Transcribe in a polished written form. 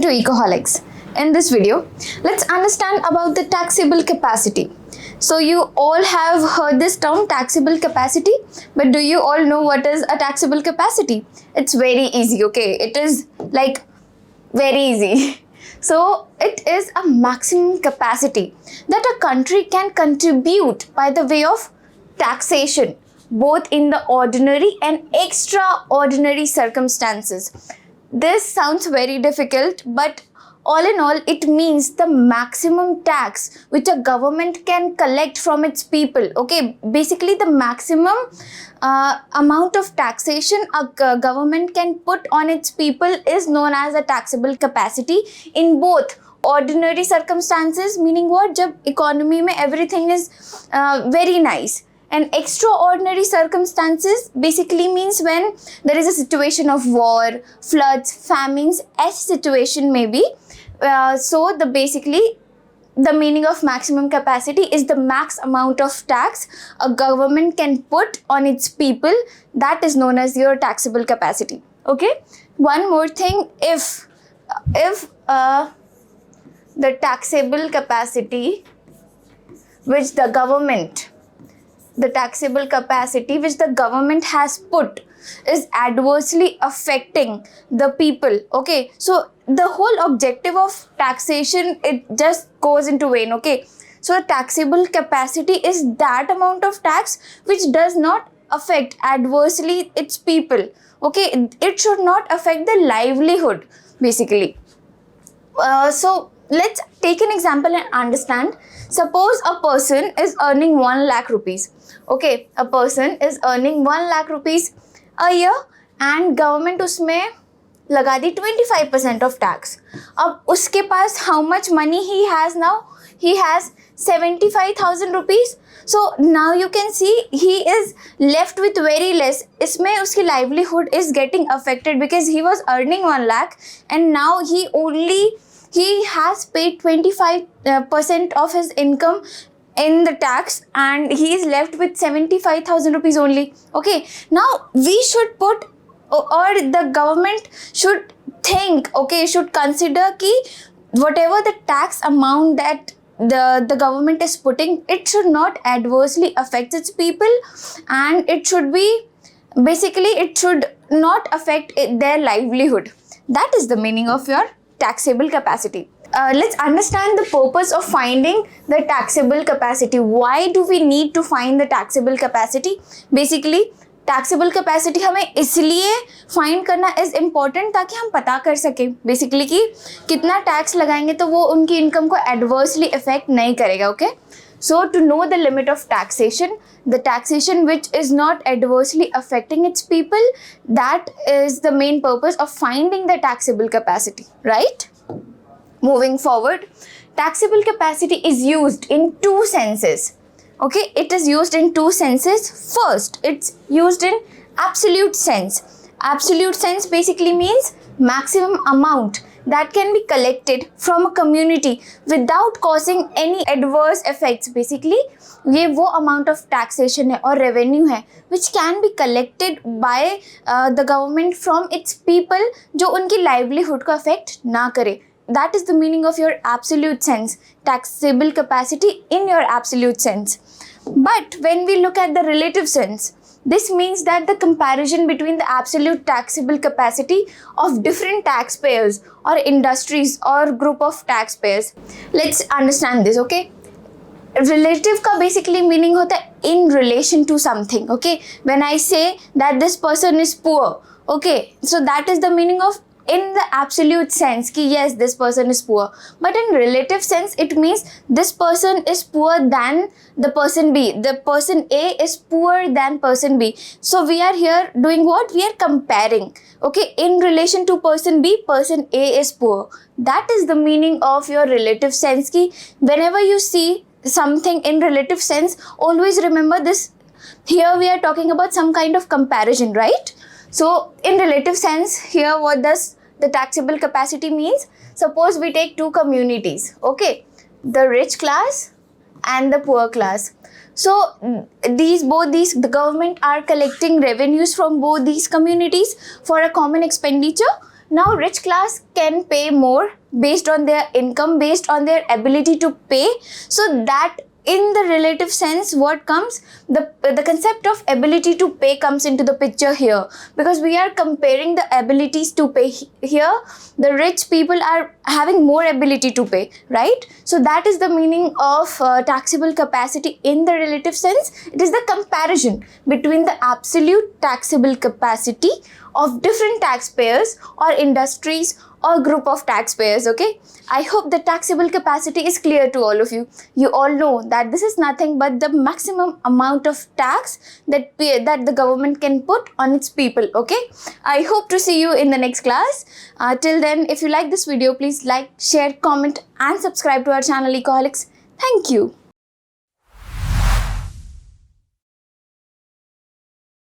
to Ecoholics. In this video, let's understand about the taxable capacity. So you all have heard this term taxable capacity, but do you all know what is a taxable capacity? It's very easy, okay? It is like very easy. So it is a maximum capacity that a country can contribute by the way of taxation, both in the ordinary and extraordinary circumstances. This sounds very difficult, but all in all, it means the maximum tax which a government can collect from its people. Okay, basically the maximum amount of taxation a government can put on its people is known as a taxable capacity in both ordinary circumstances, meaning what? जब economy में everything is very nice. And extraordinary circumstances basically means when there is a situation of war, floods, famines, as situation may be. So the meaning of maximum capacity is the max amount of tax a government can put on its people. That is known as your taxable capacity. Okay. One more thing, if the taxable capacity which the taxable capacity which the government has put is adversely affecting the people. Okay, so the whole objective of taxation, it just goes into vain. Okay, so taxable capacity is that amount of tax which does not affect adversely its people. Okay, it should not affect the livelihood basically. So let's take an example and understand. Suppose a person is earning 1 lakh rupees. Okay, a person is earning 1 lakh rupees a year and government उसमें लगा दी 25% of tax. अब उसके पास how much money he has now? He has 75,000 rupees. So now you can see he is left with very less. इसमें उसकी livelihood is getting affected because he was earning 1 lakh and now he has paid 25% of his income in the tax and he is left with 75,000 rupees only. Okay, now we should put, or the government should think, okay, should consider ki whatever the tax amount that the government is putting, it should not adversely affect its people, and it should be basically, it should not affect their livelihood. That is the meaning of your taxable capacity. Let's understand the purpose of finding the taxable capacity. Why do we need to find the taxable capacity? Basically, taxable capacity हमें इसलिए find करना is important ताकि हम पता कर सकें basically कि कितना tax लगाएंगे तो वो उनकी income को adversely affect नहीं करेगा. Okay? So to know the limit of taxation, the taxation which is not adversely affecting its people, that is the main purpose of finding the taxable capacity, right? Moving forward, taxable capacity is used in two senses. Okay, it is used in two senses. First, it's used in absolute sense. Absolute sense basically means maximum amount that can be collected from a community without causing any adverse effects. Basically, ये वो amount of taxation है और revenue है which can be collected by the government from its people जो उनकी livelihood को affect ना करे. That is the meaning of your absolute sense, taxable capacity in your absolute sense. But when we look at the relative sense, this means that the comparison between the absolute taxable capacity of different taxpayers or industries or group of taxpayers. Let's understand this, okay? Relative का basically meaning होता है in relation to something, okay? When I say that this person is poor, okay, so that is the meaning of in the absolute sense ki yes, this person is poor, but in relative sense it means this person is poor than the person B, the person A is poor than person B. So we are here doing what? We are comparing, okay, in relation to person B, person A is poor. That is the meaning of your relative sense ki whenever you see something in relative sense, always remember this. Here we are talking about some kind of comparison, right? So in relative sense, here what does the taxable capacity means? Suppose we take two communities, okay, the rich class and the poor class. So the government are collecting revenues from both these communities for a common expenditure, Now rich class can pay more based on their income, based on their ability to pay. So that in the relative sense, what comes, the concept of ability to pay comes into the picture here, because we are comparing the abilities to pay. Here the rich people are having more ability to pay, right? So that is the meaning of taxable capacity in the relative sense. It is the comparison between the absolute taxable capacity of different taxpayers or industries or group of taxpayers. Okay, I hope the taxable capacity is clear to all of you. You all know that this is nothing but the maximum amount of tax that the government can put on its people. Okay, I hope to see you in the next class. Till then, if you like this video, please like, share, comment and subscribe to our channel Ecoholics. Thank you.